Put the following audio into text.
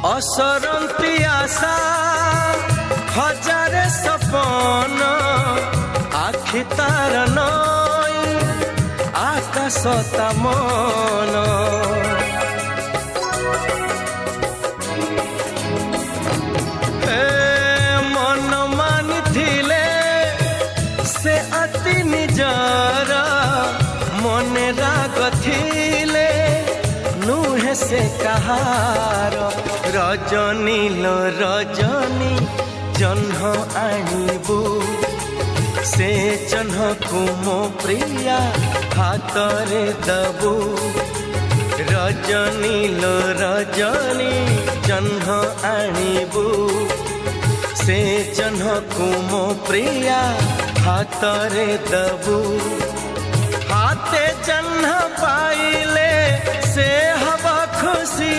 असरंती आशा हजारे सपन आखि तार नई आकाश ता मन मन मानि थिले से अति निजर मन राग थिले नुहे से कहार रजनी लो रजनी जह्न आणबू से जह्न को मो प्रिया हाथरे दबू रजनी लो रजनी जह्न आणबू से जह्न को मो प्रिया हाथरे दबू हाथे जह्न पाइले से हवा खुशी